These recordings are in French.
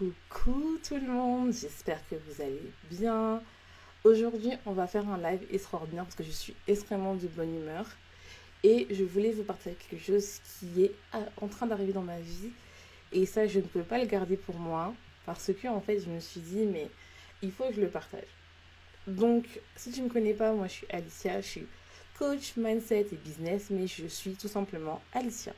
Coucou tout le monde, j'espère que vous allez bien. Aujourd'hui, on va faire un live extraordinaire parce que je suis extrêmement de bonne humeur et je voulais vous partager quelque chose qui est en train d'arriver dans ma vie et ça, je ne peux pas le garder pour moi parce que en fait, je me suis dit, mais il faut que je le partage. Donc, si tu ne me connais pas, moi je suis Alicia, je suis coach, mindset et business, mais je suis tout simplement Alicia.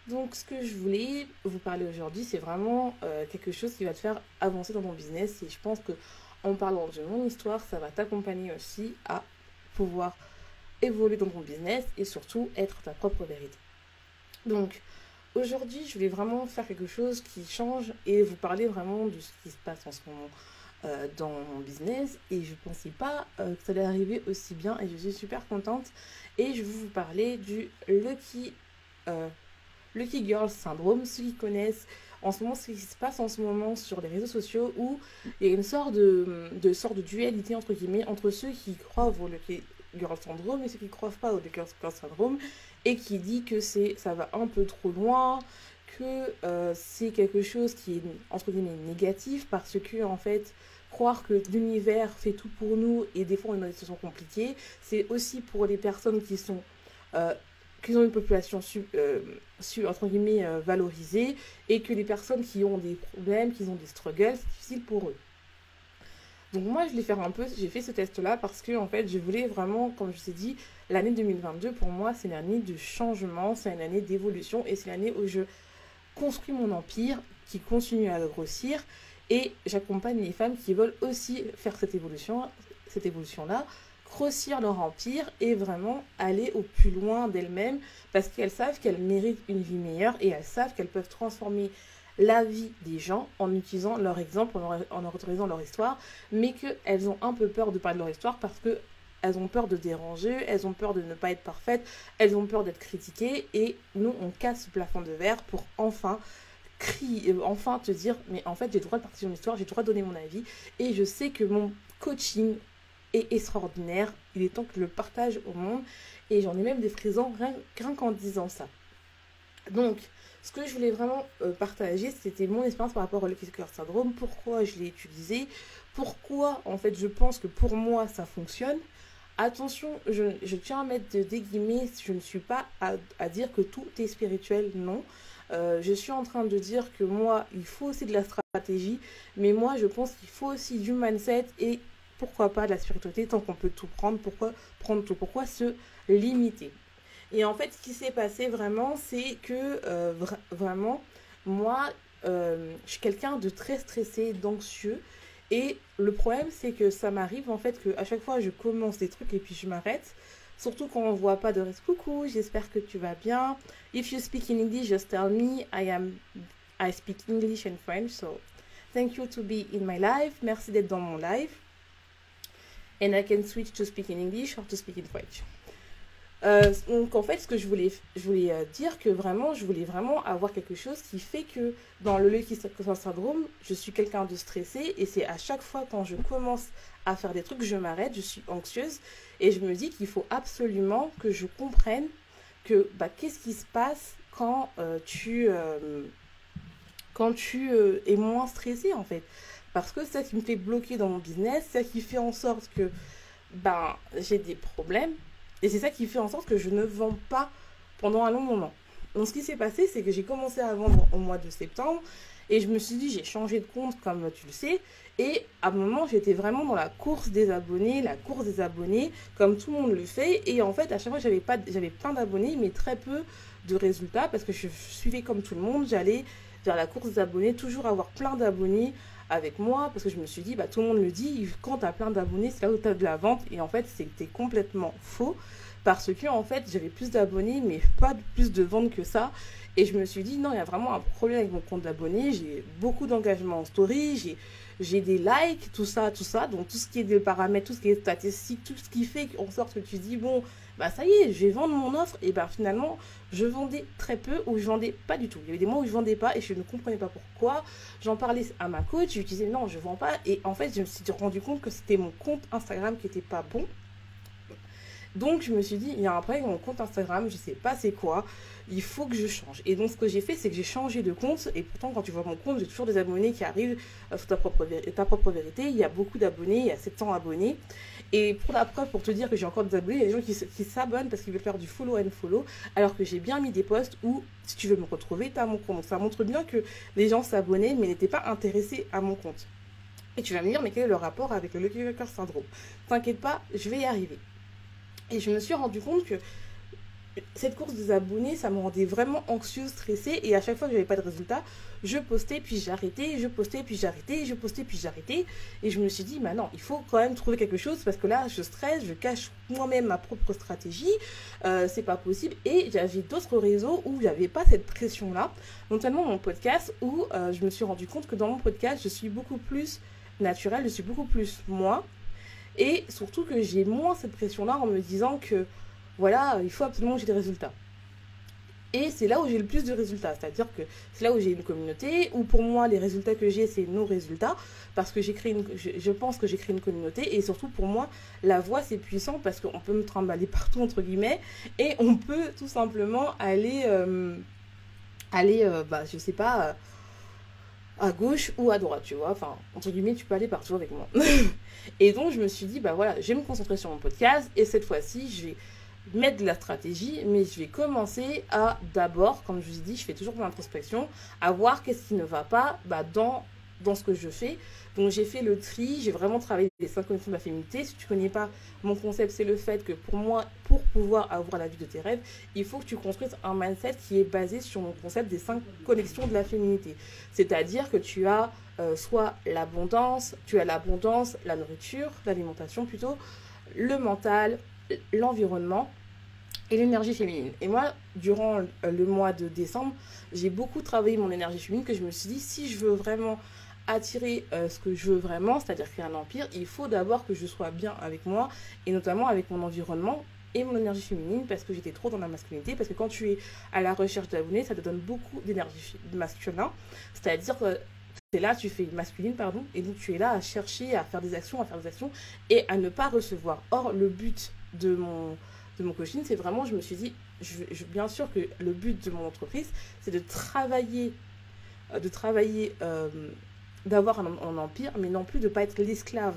Donc, ce que je voulais vous parler aujourd'hui, c'est vraiment quelque chose qui va te faire avancer dans ton business. Et je pense que en parlant de mon histoire, ça va t'accompagner aussi à pouvoir évoluer dans ton business et surtout être ta propre vérité. Donc, aujourd'hui, je vais vraiment faire quelque chose qui change et vous parler vraiment de ce qui se passe en ce moment dans mon business. Et je ne pensais pas que ça allait arriver aussi bien et je suis super contente. Et je vais vous parler du Lucky Girl Syndrome, ceux qui connaissent en ce moment ce qui se passe en ce moment sur les réseaux sociaux où il y a une sorte de dualité entre guillemets entre ceux qui croient au Lucky Girl Syndrome et ceux qui ne croient pas au Lucky Girl Syndrome et qui dit que ça va un peu trop loin, que c'est quelque chose qui est entre guillemets négatif parce que en fait croire que l'univers fait tout pour nous et des fois on est dans des situations compliquées, c'est aussi pour les personnes qui sont qu'ils ont une population entre guillemets valorisée et que les personnes qui ont des problèmes, qui ont des struggles, c'est difficile pour eux. Donc moi je l'ai fait un peu, j'ai fait ce test là parce que en fait je voulais vraiment, comme je vous ai dit, l'année 2022 pour moi c'est une année de changement, c'est une année d'évolution et c'est l'année où je construis mon empire qui continue à grossir et j'accompagne les femmes qui veulent aussi faire cette évolution là, grossir leur empire et vraiment aller au plus loin d'elles-mêmes parce qu'elles savent qu'elles méritent une vie meilleure et elles savent qu'elles peuvent transformer la vie des gens en utilisant leur exemple, en autorisant leur histoire, mais qu'elles ont un peu peur de parler de leur histoire parce qu'elles ont peur de déranger, elles ont peur de ne pas être parfaites, elles ont peur d'être critiquées et nous on casse ce plafond de verre pour enfin te dire mais en fait j'ai le droit de partager mon histoire, j'ai le droit de donner mon avis et je sais que mon coaching est extraordinaire, il est temps que je le partage au monde et j'en ai même des frissons rien qu'en disant ça. Donc ce que je voulais vraiment partager, c'était mon expérience par rapport au Lucky Girl Syndrome, pourquoi je l'ai utilisé, pourquoi en fait je pense que pour moi ça fonctionne. Attention, je tiens à mettre des guillemets, je ne suis pas à dire que tout est spirituel, non. Je suis en train de dire que moi, il faut aussi de la stratégie, mais moi je pense qu'il faut aussi du mindset et pourquoi pas de la spiritualité, tant qu'on peut tout prendre, pourquoi prendre tout, pourquoi se limiter. Et en fait, ce qui s'est passé vraiment, c'est que vraiment, moi, je suis quelqu'un de très stressé, d'anxieux. Et le problème, c'est que ça m'arrive en fait qu'à chaque fois, je commence des trucs et puis je m'arrête. Surtout quand on ne voit pas de reste. Coucou, j'espère que tu vas bien. If you speak in English, just tell me. I speak English and French. So, thank you to be in my live. Merci d'être dans mon live. And I can switch to speak in English or to speak in French. Donc en fait ce que je voulais dire que vraiment je voulais vraiment avoir quelque chose qui fait que dans le Lucky Girl Syndrome je suis quelqu'un de stressé et c'est à chaque fois quand je commence à faire des trucs je m'arrête, je suis anxieuse et je me dis qu'il faut absolument que je comprenne que qu'est-ce qui se passe quand tu es moins stressé en fait parce que c'est ça qui me fait bloquer dans mon business, c'est ça qui fait en sorte que j'ai des problèmes. Et c'est ça qui fait en sorte que je ne vends pas pendant un long moment. Donc ce qui s'est passé, c'est que j'ai commencé à vendre au mois de septembre. Et je me suis dit, j'ai changé de compte comme tu le sais. Et à un moment, j'étais vraiment dans la course des abonnés, comme tout le monde le fait. Et en fait, à chaque fois, j'avais plein d'abonnés, mais très peu de résultats. Parce que je suivais comme tout le monde. J'allais vers la course des abonnés, toujours avoir plein d'abonnés avec moi. Parce que je me suis dit, tout le monde le dit, quand tu as plein d'abonnés, c'est là où tu as de la vente. Et en fait, c'était complètement faux. Parce que en fait j'avais plus d'abonnés mais pas plus de ventes que ça et je me suis dit non il y a vraiment un problème avec mon compte d'abonnés, j'ai beaucoup d'engagement en story, j'ai des likes, tout ça, donc tout ce qui est des paramètres, tout ce qui est statistique, tout ce qui fait en sorte que tu dis bon ça y est je vais vendre mon offre et finalement je vendais très peu ou je vendais pas du tout, il y avait des mois où je vendais pas et je ne comprenais pas pourquoi, j'en parlais à ma coach, je disais non je vends pas et en fait je me suis rendu compte que c'était mon compte Instagram qui était pas bon. Donc je me suis dit, il y a un problème avec mon compte Instagram, je sais pas c'est quoi, il faut que je change. Et donc ce que j'ai fait, c'est que j'ai changé de compte, et pourtant quand tu vois mon compte, j'ai toujours des abonnés qui arrivent sur ta propre vérité, il y a beaucoup d'abonnés, il y a 700 abonnés. Et pour la preuve, pour te dire que j'ai encore des abonnés, il y a des gens qui s'abonnent parce qu'ils veulent faire du follow and follow, alors que j'ai bien mis des posts où, si tu veux me retrouver, tu as mon compte. Donc ça montre bien que les gens s'abonnaient, mais n'étaient pas intéressés à mon compte. Et tu vas me dire, mais quel est le rapport avec le Lucky Worker Syndrome? T'inquiète pas, je vais y arriver. Et je me suis rendu compte que cette course des abonnés, ça me rendait vraiment anxieuse, stressée. Et à chaque fois que je n'avais pas de résultat, je postais, puis j'arrêtais, je postais, puis j'arrêtais, je postais, puis j'arrêtais. Et je me suis dit, bah non, il faut quand même trouver quelque chose parce que là, je stresse, je cache moi-même ma propre stratégie. C'est pas possible. Et j'avais d'autres réseaux où il n'y avait pas cette pression-là, notamment mon podcast où je me suis rendu compte que dans mon podcast, je suis beaucoup plus naturelle, je suis beaucoup plus moi. Et surtout que j'ai moins cette pression-là en me disant que voilà, il faut absolument que j'ai des résultats. Et c'est là où j'ai le plus de résultats, c'est-à-dire que c'est là où j'ai une communauté, où pour moi les résultats que j'ai c'est nos résultats, parce que je pense que j'ai créé une communauté, et surtout pour moi la voix c'est puissant parce qu'on peut me trimballer partout entre guillemets, et on peut tout simplement je sais pas, à gauche ou à droite, tu vois, enfin entre guillemets tu peux aller partout avec moi. Et donc je me suis dit bah voilà, je vais me concentrer sur mon podcast, et cette fois-ci je vais mettre de la stratégie, mais je vais commencer à d'abord, comme je vous ai dit, je fais toujours mon introspection, à voir qu'est-ce qui ne va pas dans ce que je fais. Donc j'ai fait le tri, j'ai vraiment travaillé les 5 connexions de la féminité. Si tu ne connais pas mon concept, c'est le fait que pour moi, pour pouvoir avoir la vie de tes rêves, il faut que tu construises un mindset qui est basé sur mon concept des 5 connexions de la féminité. C'est-à-dire que tu as soit l'abondance, la nourriture, l'alimentation plutôt, le mental, l'environnement et l'énergie féminine. Et moi, durant le mois de décembre, j'ai beaucoup travaillé mon énergie féminine, que je me suis dit, si je veux vraiment attirer ce que je veux vraiment, c'est-à-dire créer un empire, il faut d'abord que je sois bien avec moi, et notamment avec mon environnement et mon énergie féminine, parce que j'étais trop dans la masculinité, parce que quand tu es à la recherche d'abonnés, ça te donne beaucoup d'énergie masculin, c'est-à-dire que c'est là, tu fais masculine, pardon, et donc tu es là à chercher, à faire des actions, et à ne pas recevoir. Or, le but de mon coaching, c'est vraiment, je me suis dit, bien sûr que le but de mon entreprise, c'est de travailler, d'avoir un empire, mais non plus de ne pas être l'esclave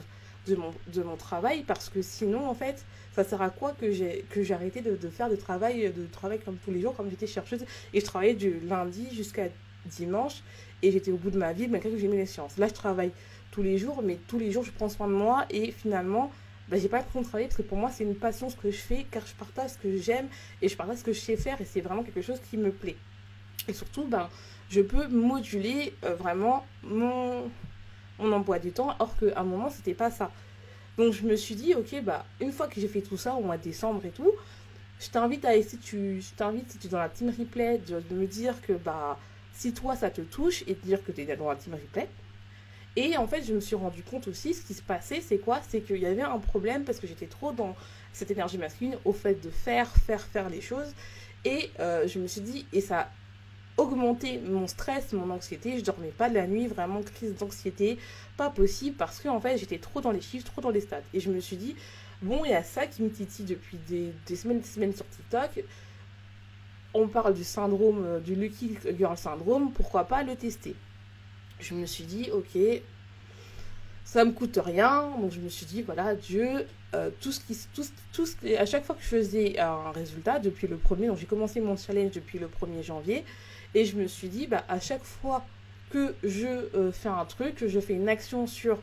de mon travail, parce que sinon, en fait, ça sert à quoi que j'ai arrêté de faire de travail comme tous les jours, comme j'étais chercheuse, et je travaillais du lundi jusqu'à dimanche, et j'étais au bout de ma vie, malgré que j'aimais les sciences. Là, je travaille tous les jours, mais tous les jours, je prends soin de moi, et finalement, j'ai pas l'impression de travailler, parce que pour moi, c'est une passion ce que je fais, car je partage ce que j'aime, et je partage ce que je sais faire, et c'est vraiment quelque chose qui me plaît. Et surtout, je peux moduler vraiment mon emploi du temps, or qu'à un moment, c'était pas ça. Donc, je me suis dit, ok, une fois que j'ai fait tout ça, au mois de décembre et tout, je t'invite si tu es dans la team replay, de me dire que, si toi, ça te touche, et de dire que tu es dans la team replay. Et en fait, je me suis rendu compte aussi, ce qui se passait, c'est quoi? C'est qu'il y avait un problème, parce que j'étais trop dans cette énergie masculine, au fait de faire les choses. Et je me suis dit, et ça a augmenté mon stress, mon anxiété, je dormais pas de la nuit, vraiment crise d'anxiété, pas possible, parce que en fait, j'étais trop dans les chiffres, trop dans les stats. Et je me suis dit, bon, il y a ça qui me titille depuis des semaines sur TikTok. On parle du syndrome, du Lucky Girl Syndrome, pourquoi pas le tester? Je me suis dit, ok, ça me coûte rien, donc je me suis dit, voilà, Dieu, à chaque fois que je faisais un résultat, depuis le premier, donc j'ai commencé mon challenge depuis le 1er janvier, et je me suis dit, à chaque fois que je fais un truc, que je fais une action sur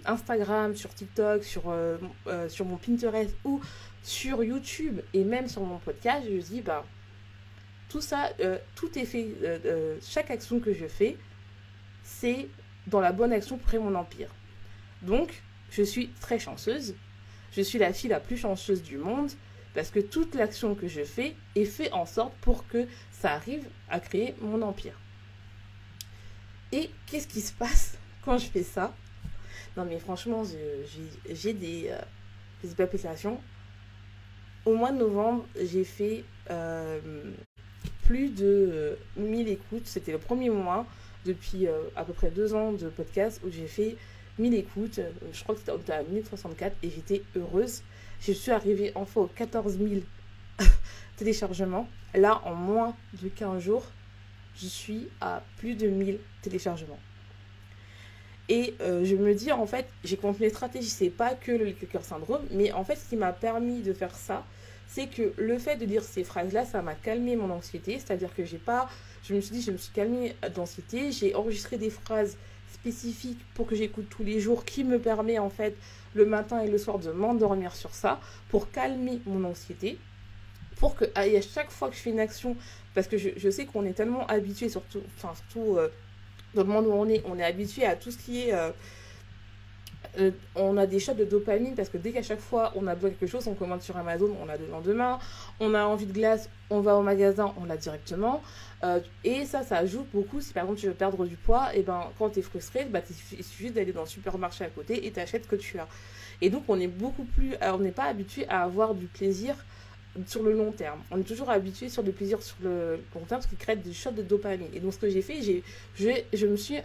Instagram, sur TikTok, sur mon Pinterest, ou sur YouTube, et même sur mon podcast, je me dis, tout ça, tout est fait, chaque action que je fais, c'est dans la bonne action pour créer mon empire. Donc, je suis très chanceuse. Je suis la fille la plus chanceuse du monde parce que toute l'action que je fais est faite en sorte pour que ça arrive à créer mon empire. Et qu'est-ce qui se passe quand je fais ça? Non mais franchement, j'ai des palpitations. Au mois de novembre, j'ai fait plus de 1000 écoutes. C'était le premier mois depuis à peu près 2 ans de podcast où j'ai fait 1000 écoutes, je crois que c'était à 1064 et j'étais heureuse. Je suis arrivée enfin aux 14 000 téléchargements. Là, en moins de 15 jours, je suis à plus de 1000 téléchargements. Et je me dis, en fait, j'ai continué une stratégie, c'est pas que le clicker syndrome, mais en fait, ce qui m'a permis de faire ça, c'est que le fait de dire ces phrases-là, ça m'a calmé mon anxiété, c'est-à-dire que je me suis dit, je me suis calmée d'anxiété, j'ai enregistré des phrases spécifiques pour que j'écoute tous les jours, qui me permet en fait le matin et le soir de m'endormir sur ça, pour calmer mon anxiété, pour que à chaque fois que je fais une action, parce que je sais qu'on est tellement habitué, surtout dans le monde où on est habitué à tout ce qui est on a des shots de dopamine parce que dès qu'à chaque fois on a besoin de quelque chose, on commande sur Amazon, on l'a le lendemain. On a envie de glace, on va au magasin, on l'a directement. Et ça ajoute beaucoup. Si par exemple tu veux perdre du poids, et ben quand tu es frustré, il suffit d'aller dans le supermarché à côté et t'achètes ce que tu as. Et donc on n'est pas habitué à avoir du plaisir sur le long terme. On est toujours habitué sur du plaisir sur le long terme, ce qui crée des shots de dopamine. Et donc ce que j'ai fait, je me suis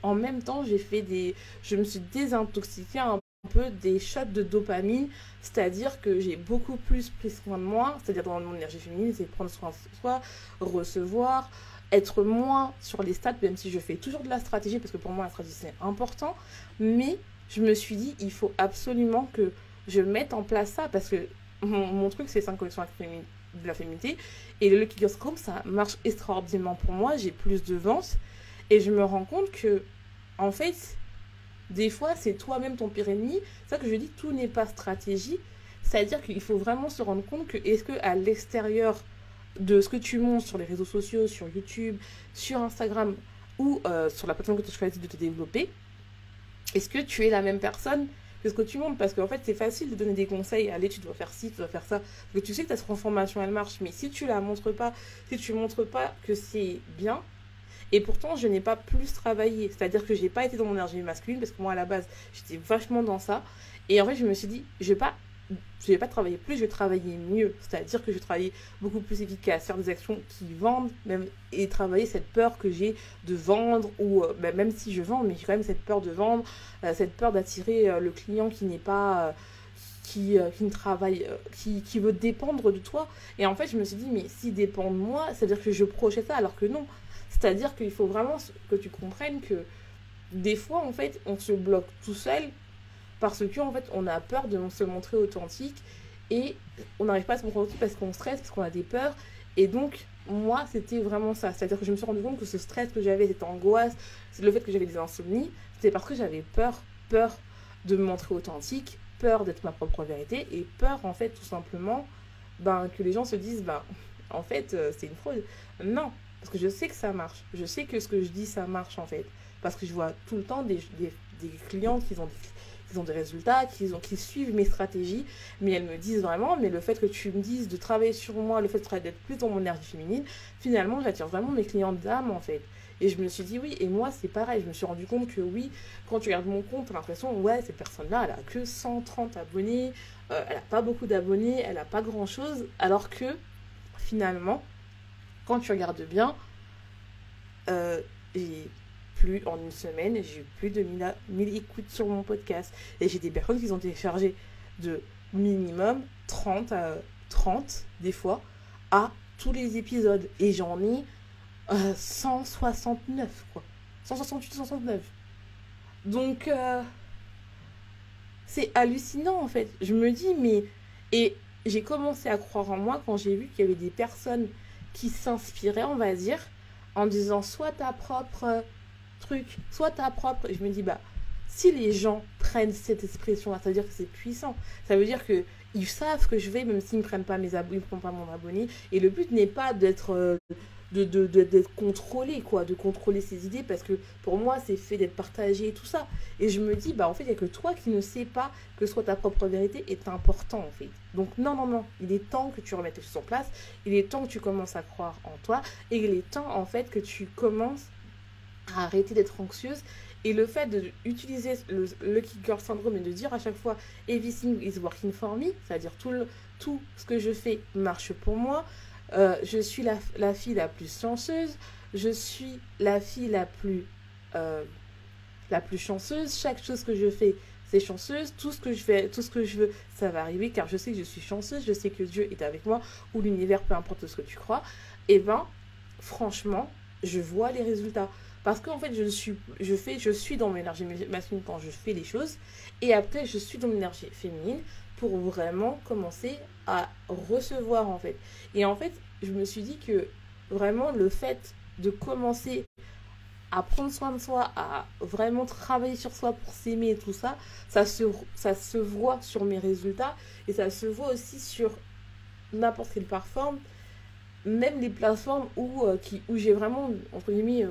en même temps je me suis désintoxiquée un peu des shots de dopamine, c'est-à-dire que j'ai beaucoup plus pris soin de moi, c'est-à-dire dans mon énergie féminine, c'est prendre soin de soi, recevoir, être moins sur les stats, même si je fais toujours de la stratégie, parce que pour moi la stratégie c'est important, mais je me suis dit, il faut absolument que je mette en place ça, parce que mon truc, c'est 5 collections de la féminité. Et le Lucky Girls Club, ça marche extraordinairement pour moi. J'ai plus de ventes. Et je me rends compte que, en fait, des fois, c'est toi-même ton pire ennemi. C'est ça que je dis, tout n'est pas stratégie. C'est-à-dire qu'il faut vraiment se rendre compte que, est-ce qu'à l'extérieur de ce que tu montres sur les réseaux sociaux, sur YouTube, sur Instagram ou sur la plateforme que tu choisis de te développer, est-ce que tu es la même personne que ce que tu montres? Parce qu'en fait, c'est facile de donner des conseils. Allez, tu dois faire ci, tu dois faire ça. Parce que tu sais que ta transformation, elle marche. Mais si tu la montres pas, si tu montres pas que c'est bien, et pourtant, je n'ai pas plus travaillé. C'est-à-dire que j'ai pas été dans mon énergie masculine, parce que moi, à la base, j'étais vachement dans ça. Et en fait, je me suis dit, je vais pas travailler plus, je vais travailler mieux. C'est-à-dire que je vais travailler beaucoup plus efficace, faire des actions qui vendent, même, et travailler cette peur que j'ai de vendre, ou même si je vends, mais j'ai quand même cette peur de vendre, cette peur d'attirer le client qui n'est pas... qui ne travaille, qui veut dépendre de toi. Et en fait, je me suis dit, mais s'il dépend de moi, c'est-à-dire que je projette ça, alors que non. C'est-à-dire qu'il faut vraiment que tu comprennes que des fois, en fait, on se bloque tout seul parce qu'en fait, on a peur de se montrer authentique et on n'arrive pas à se montrer authentique parce qu'on stresse, parce qu'on a des peurs. Et donc, moi, c'était vraiment ça. C'est-à-dire que je me suis rendu compte que ce stress que j'avais, cette angoisse, le fait que j'avais des insomnies, c'était parce que j'avais peur de me montrer authentique, peur d'être ma propre vérité et peur, en fait, tout simplement, que les gens se disent, en fait, c'est une fraude. Non, parce que je sais que ça marche. Je sais que ce que je dis, ça marche, en fait. Parce que je vois tout le temps des clients qui ont des résultats, qui suivent mes stratégies, mais elles me disent vraiment, mais le fait que tu me dises de travailler sur moi, le fait d'être plus dans mon énergie féminine, finalement, j'attire vraiment mes clients d'âme, en fait. Et je me suis dit, oui, et moi, c'est pareil. Je me suis rendu compte que, oui, quand tu regardes mon compte, t'as l'impression, ouais, cette personne-là, elle a que 130 abonnés, elle n'a pas beaucoup d'abonnés, elle n'a pas grand-chose, alors que, finalement, quand tu regardes bien, en une semaine, j'ai eu plus de 1000 écoutes sur mon podcast. Et j'ai des personnes qui ont téléchargé de minimum 30 des fois, à tous les épisodes. Et j'en ai 169, quoi. 168, 169. Donc, c'est hallucinant, en fait. Je me dis, mais... Et j'ai commencé à croire en moi quand j'ai vu qu'il y avait des personnes qui s'inspiraient, on va dire, en disant, soit ta propre... truc, soit ta propre... Et je me dis, si les gens prennent cette expression-là, ça veut dire que c'est puissant. Ça veut dire que ils savent que je vais, même s'ils ne prennent pas mes abonnés, ils ne prennent pas mon abonné. Et le but n'est pas d'être d'être contrôlé, quoi, de contrôler ses idées, parce que pour moi, c'est fait d'être partagé et tout ça. Et je me dis, en fait, il n'y a que toi qui ne sais pas que soit ta propre vérité est important, en fait. Donc, non, il est temps que tu remettes les choses en place, il est temps que tu commences à croire en toi, et il est temps, en fait, que tu commences à arrêter d'être anxieuse. Et le fait d'utiliser le Lucky Girl Syndrome et de dire à chaque fois everything is working for me, c'est-à-dire tout ce que je fais marche pour moi, je suis la fille la plus chanceuse, je suis la fille la la plus chanceuse. Chaque chose que je fais, c'est chanceuse. Tout ce que je fais, tout ce que je veux, ça va arriver car je sais que je suis chanceuse. Je sais que Dieu est avec moi ou l'univers, peu importe ce que tu crois. Et ben, franchement, je vois les résultats. Parce qu'en fait, je suis dans mon énergie masculine quand je fais les choses. Et après, je suis dans mon énergie féminine pour vraiment commencer à recevoir, en fait. Et en fait, je me suis dit que vraiment, le fait de commencer à prendre soin de soi, à vraiment travailler sur soi pour s'aimer et tout ça, ça se voit sur mes résultats. Et ça se voit aussi sur n'importe quelle plateforme, même les plateformes où j'ai vraiment, entre guillemets,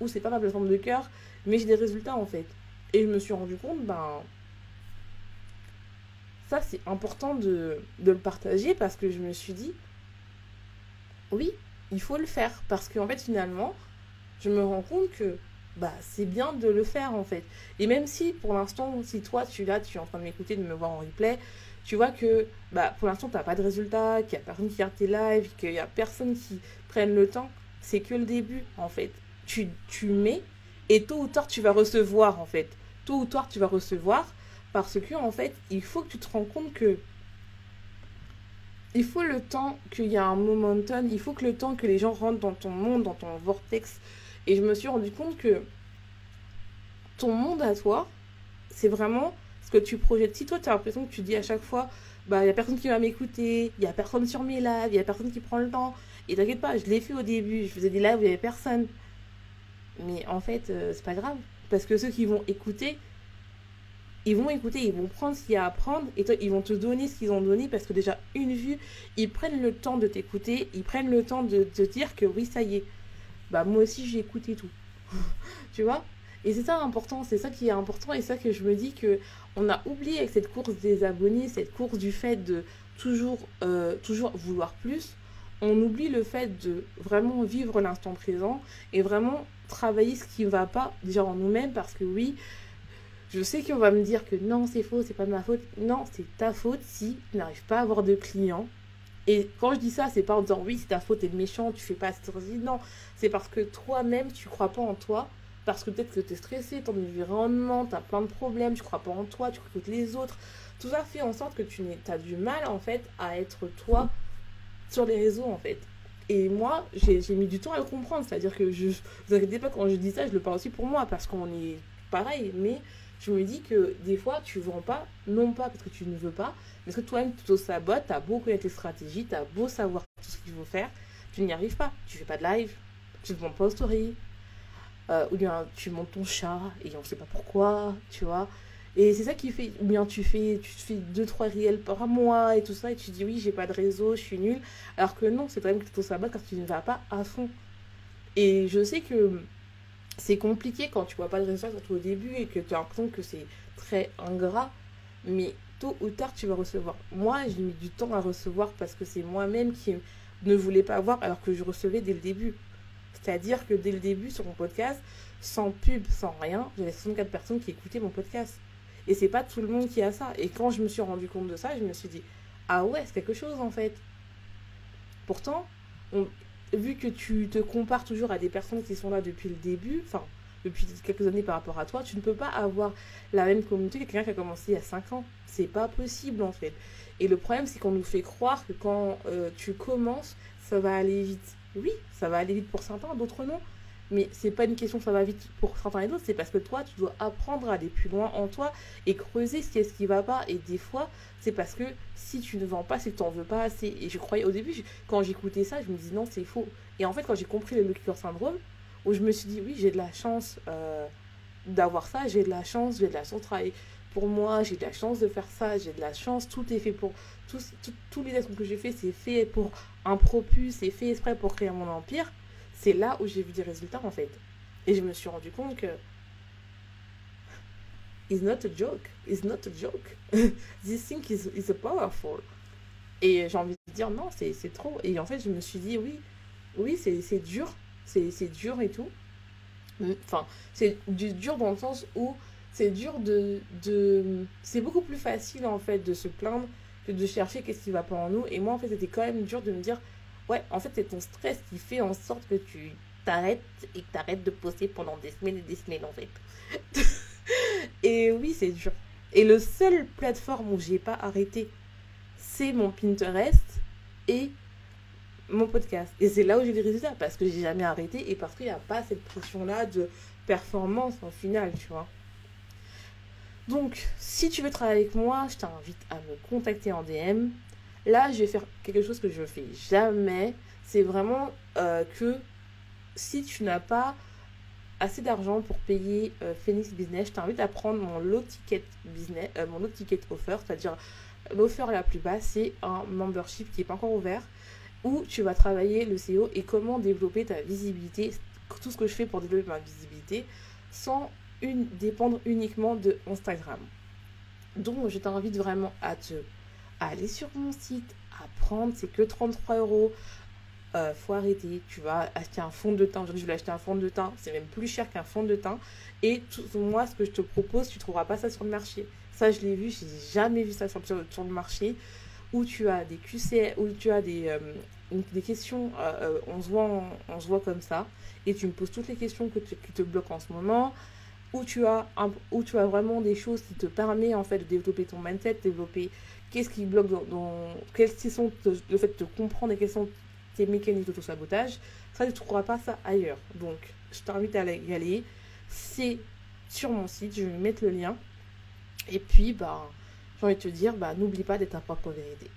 où c'est pas ma plateforme de cœur, mais j'ai des résultats en fait. Et je me suis rendu compte, ben, ça c'est important de le partager parce que je me suis dit, oui, il faut le faire. Parce qu'en fait, finalement, je me rends compte que bah, c'est bien de le faire en fait. Et même si pour l'instant, si toi tu es en train de m'écouter, de me voir en replay, tu vois que bah, pour l'instant tu n'as pas de résultat, qu'il n'y a personne qui regarde tes lives, qu'il n'y a personne qui prenne le temps, c'est que le début en fait. Tu mets et tôt ou tard tu vas recevoir en fait. Tôt ou tard tu vas recevoir parce que en fait il faut que tu te rends compte que il faut le temps qu'il y a un momentum, il faut que le temps que les gens rentrent dans ton monde, dans ton vortex. Et je me suis rendu compte que ton monde à toi, c'est vraiment ce que tu projettes. Si toi, tu as l'impression que tu dis à chaque fois, bah, il n'y a personne qui va m'écouter, il n'y a personne sur mes lives, il n'y a personne qui prend le temps. Et t'inquiète pas, je l'ai fait au début, je faisais des lives où il n'y avait personne. Mais en fait, c'est pas grave. Parce que ceux qui vont écouter, ils vont prendre ce qu'il y a à prendre et toi, ils vont te donner ce qu'ils ont donné parce que déjà, une vue, ils prennent le temps de t'écouter, ils prennent le temps de te dire que oui, ça y est, bah moi aussi j'ai écouté tout. Tu vois. Et c'est ça important, c'est ça qui est important et ça que je me dis que on a oublié avec cette course des abonnés, cette course du fait de toujours vouloir plus. On oublie le fait de vraiment vivre l'instant présent et vraiment travailler ce qui ne va pas déjà en nous-mêmes parce que oui, je sais qu'on va me dire que non, c'est faux, c'est pas de ma faute. Non, c'est ta faute si tu n'arrives pas à avoir de clients. Et quand je dis ça, c'est pas en disant oui, c'est ta faute, t'es méchant, tu fais pas cette chose. Non, c'est parce que toi-même, tu crois pas en toi. Parce que peut-être que t'es stressé, ton environnement, t'as plein de problèmes, tu crois pas en toi, tu écoutes les autres. Tout ça fait en sorte que t'as du mal, en fait, à être toi sur les réseaux, en fait. Et moi, j'ai mis du temps à le comprendre. C'est-à-dire que vous inquiétez pas, quand je dis ça, je le parle aussi pour moi, parce qu'on est pareil. Mais je me dis que des fois, tu vends pas, non pas parce que tu ne veux pas, mais parce que toi-même, tu t'auto-sabotes, t'as beau connaître tes stratégies, t'as beau savoir tout ce qu'il faut faire, tu n'y arrives pas. Tu fais pas de live, tu te montres pas aux stories, ou bien tu montes ton chat et on sait pas pourquoi, tu vois. Et c'est ça qui fait, ou bien tu fais 2-3 réels par mois et tout ça, et tu dis oui, j'ai pas de réseau, je suis nulle. Alors que non, c'est quand même que tu t'auto-sabotes quand tu ne vas pas à fond. Et je sais que c'est compliqué quand tu vois pas de résultats, surtout au début, et que tu as l'impression que c'est très ingrat, mais tôt ou tard, tu vas recevoir. Moi, j'ai mis du temps à recevoir parce que c'est moi-même qui ne voulais pas avoir alors que je recevais dès le début. C'est-à-dire que dès le début, sur mon podcast, sans pub, sans rien, j'avais 64 personnes qui écoutaient mon podcast. Et c'est pas tout le monde qui a ça. Et quand je me suis rendu compte de ça, je me suis dit, ah ouais, c'est quelque chose en fait. Pourtant, vu que tu te compares toujours à des personnes qui sont là depuis le début, enfin, depuis quelques années par rapport à toi, tu ne peux pas avoir la même communauté que quelqu'un qui a commencé il y a 5 ans. C'est pas possible en fait. Et le problème, c'est qu'on nous fait croire que quand tu commences, ça va aller vite. Oui, ça va aller vite pour certains, d'autres non. Mais c'est pas une question que ça va vite pour certains et d'autres, c'est parce que toi, tu dois apprendre à aller plus loin en toi et creuser ce qui va pas. Et des fois, c'est parce que si tu ne vends pas, c'est que tu n'en veux pas assez. Et je croyais, au début, quand j'écoutais ça, je me disais non, c'est faux. Et en fait, quand j'ai compris le Lucky Girl Syndrome, où je me suis dit oui, j'ai de la chance d'avoir ça, j'ai de la chance de travailler pour moi, j'ai de la chance de faire ça, j'ai de la chance, tout est fait pour. Tous les actions que j'ai fait, c'est fait pour un propus, c'est fait exprès pour créer mon empire. C'est là où j'ai vu des résultats en fait. Et je me suis rendu compte que it's not a joke. It's not a joke. This thing is a powerful. Et j'ai envie de dire non, c'est trop. Et en fait, je me suis dit oui, c'est dur. C'est dur et tout. Enfin, c'est dur dans le sens où c'est dur c'est beaucoup plus facile en fait de se plaindre que de chercher qu'est-ce qui va pas en nous. Et moi en fait, c'était quand même dur de me dire ouais, en fait, c'est ton stress qui fait en sorte que tu t'arrêtes et que t'arrêtes de poster pendant des semaines et des semaines, en fait. Et oui, c'est dur. Et le seul plateforme où j'ai pas arrêté, c'est mon Pinterest et mon podcast. Et c'est là où j'ai des résultats, parce que j'ai jamais arrêté et parce qu'il n'y a pas cette pression-là de performance en final, tu vois. Donc, si tu veux travailler avec moi, je t'invite à me contacter en DM. Là, je vais faire quelque chose que je ne fais jamais. C'est vraiment que si tu n'as pas assez d'argent pour payer Phoenix Business, je t'invite à prendre mon low ticket business, mon low ticket offer, c'est-à-dire l'offer la plus basse, c'est un membership qui n'est pas encore ouvert, où tu vas travailler le SEO et comment développer ta visibilité, tout ce que je fais pour développer ma visibilité, sans dépendre uniquement de Instagram. Donc, je t'invite vraiment à aller sur mon site, à prendre, c'est que 33 €. Faut arrêter, tu vas acheter un fond de teint. Aujourd'hui, je vais acheter un fond de teint, c'est même plus cher qu'un fond de teint. Et moi, ce que je te propose, tu ne trouveras pas ça sur le marché. Ça, je l'ai vu, je n'ai jamais vu ça sur le marché, où tu as des QC, où tu as des questions, on se voit comme ça, et tu me poses toutes les questions qui te bloquent en ce moment, où tu as vraiment des choses qui te permettent en fait de développer ton mindset, développer qu'est-ce qui bloque quels sont le fait de te comprendre et quels sont tes mécanismes d'auto-sabotage. Ça, tu ne trouveras pas ça ailleurs. Donc, je t'invite à y aller. C'est sur mon site, je vais mettre le lien. Et puis, j'ai envie de te dire, n'oublie pas d'être ta propre vérité.